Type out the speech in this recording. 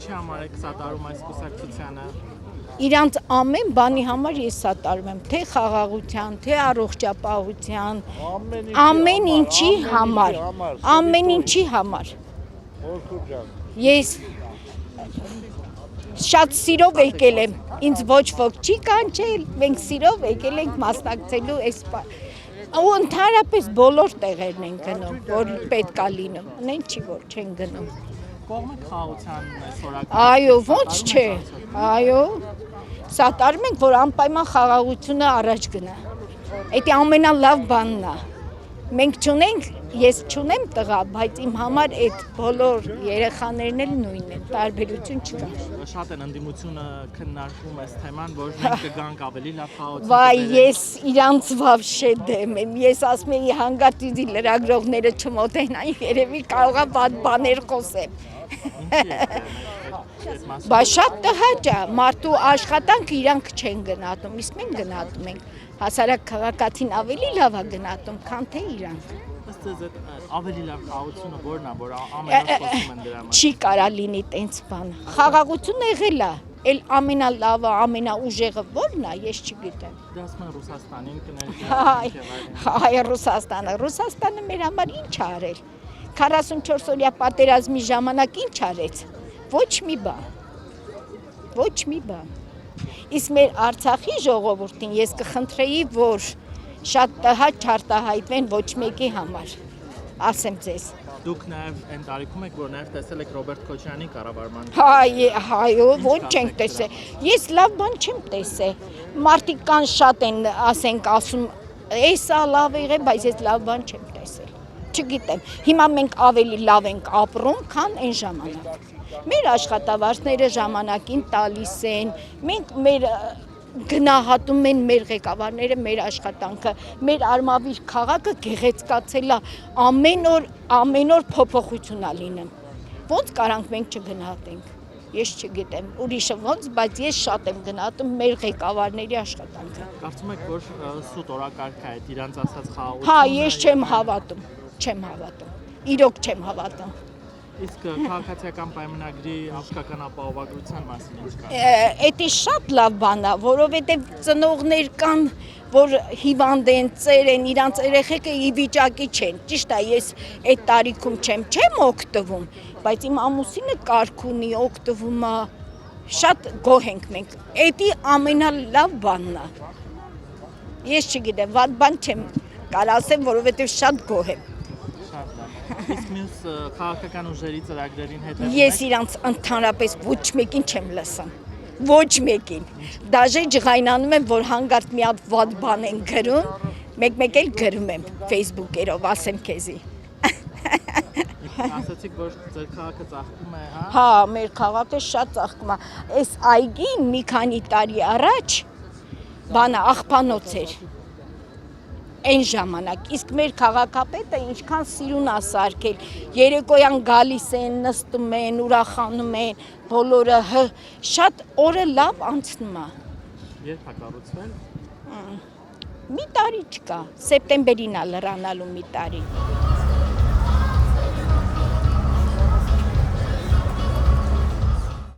Ինչի համար եք սատարում այս կուսակցությանը։ Իրանց ամեն բանի համար ես սատարում եմ, թե խաղաղության, թե առողջապահության, ամեն ինչի համար։ Ես շատ սիրով եկել եմ, ինձ ոչ ոք չի կանչել, մենք սիրով եկել ենք մասնակցելու այս ու ընդհանրապես բոլոր տեղերն են գնում, որ պետք է լինում, նեն չի որ չեն գնում։ Կողմ եք խաղաղության այսօրական։ Այո, ոչ չէ, այո, սատարում ենք, որ անպայման խաղաղությունը առաջ գնա։ Դա ամենալավ բանն է։ Մենք չունենք, ես չունեմ տղա, բայց իմ համար այդ բոլոր երեխաներն էլ նույնն են, տարբերություն չկա։ Շատ են ընդդիմությունը քննարկում այս թեման, որ մենք կգանք ավելի լավ խաղաղություն։ Վայ, ես իրանց վավշե դեմ եմ, ես ասում եմ հանգարտիզի լրագրողները չմոտենան, երևի կարողա վատ բաներ խոսեմ։ Բայց շատ տհաճ է, մարդու աշխատանքը իրանք չեն գնահատում, իսկ մենք գնահատում ենք, հասարակ քաղաքացին ավելի լավ է գնահատում, քան թե իրանք։ Ըստ ձեզ ավելի լավ խաղաղությունը որն է, որ ամենօր խոսում են դրա մասին։ Չի կարա լինի տենց բան, խաղաղություն եղել է, էլ ամենալավը, ամենաուժեղը որն է, ես չգիտեմ։ Դա ասում են Ռուսաստանին կներկայացնենք։ Հայ Ռուսաստանը մեր համար ինչ է արել։ 44 օրյա պատերազմի ժամանակ ինչ արեց։ Ոչ մի բան։ Իսկ մեր Արցախի ժողովրդին ես կխնդրեի, որ շատ տհաճ չարտահայտվեն ոչ մեկի համար, ասեմ ձեզ։ Դուք նաև այն տարիքում եք, որ նաև տեսել եք Ռոբերտ Քոչարյանի կառավարման։ Հայո, ոչ չենք տեսել։ Ես լավ բան չեմ տեսել։ Մարդիկ կան շատ են, ասում, էսա լավ եղել, բայց ես լավ բան չեմ տեսել։ Չգիտեմ, հիմա մենք ավելի լավ ենք ապրում, քան այն ժամանակ։ Մեր աշխատավարձները ժամանակին տալիս են, մեր գնահատում են մեր ղեկավարները մեր աշխատանքը, մեր Արմավիր քաղաքը գեղեցկացել է, ամեն օր փոփոխություն է լինում։ Ոնց կարանք մենք չգնահատենք։ Ես չգիտեմ, ուրիշը ոնց, բայց ես շատ եմ գնահատում մեր ղեկավարների աշխատանքը։ Կարծում եք, որ սուտ օրակարգ է այդ իրանց ասած խաղաղությունը։ Հա, ես չեմ հավատում։ Իրոք չեմ հավատում։ Իսկ քաղաքացիական պայմանագրի աղջկական ապահովագրության մասին ինչ կա։ Դա շատ լավ բան է, որովհետև ծնողներ կան, որ հիվանդ են, ծեր են, իրանց երեխեքը ի վիճակի չեն։ Ճիշտ է, ես այդ տարիքում չեմ օգտվում, բայց իմ ամուսինը կարգ ունի, օգտվում է, շատ գոհ ենք մենք։ Դա ամենալավ բանն է։ Ես չգիտեմ, վատ բան չեմ կարող ասեմ, որովհետև շատ գոհ եմ։ Իսկ մյուս քաղաքական ուժերի ծրագրերին հետ ես իրանց ընդհանրապես ոչ մեկին չեմ լսում, ոչ մեկին, դաժե ջղայնանում եմ, որ հանգարտ մի հատ վատ բան են գրում, մեկ էլ գրում եմ Facebook-երով, ասեմ քեզի։ Ասացիք, որ ձեր քաղաքը ծաղկում է, հա։ Հա, մեր քաղաքը շատ ծաղկում է, այս այգին մի քանի տարի առաջ բանը աղբանոց էր այն ժամանակ, իսկ մեր քաղաքապետը ինչքան սիրուն է սարքել, երեկոյան գալիս են, նստում են, ուրախանում են, բոլորը շատ օրը լավ անցնում է։ Երբ է կառուցվել։ Մի տարի չկա, սեպտեմբերին է լրանալու մի տարի։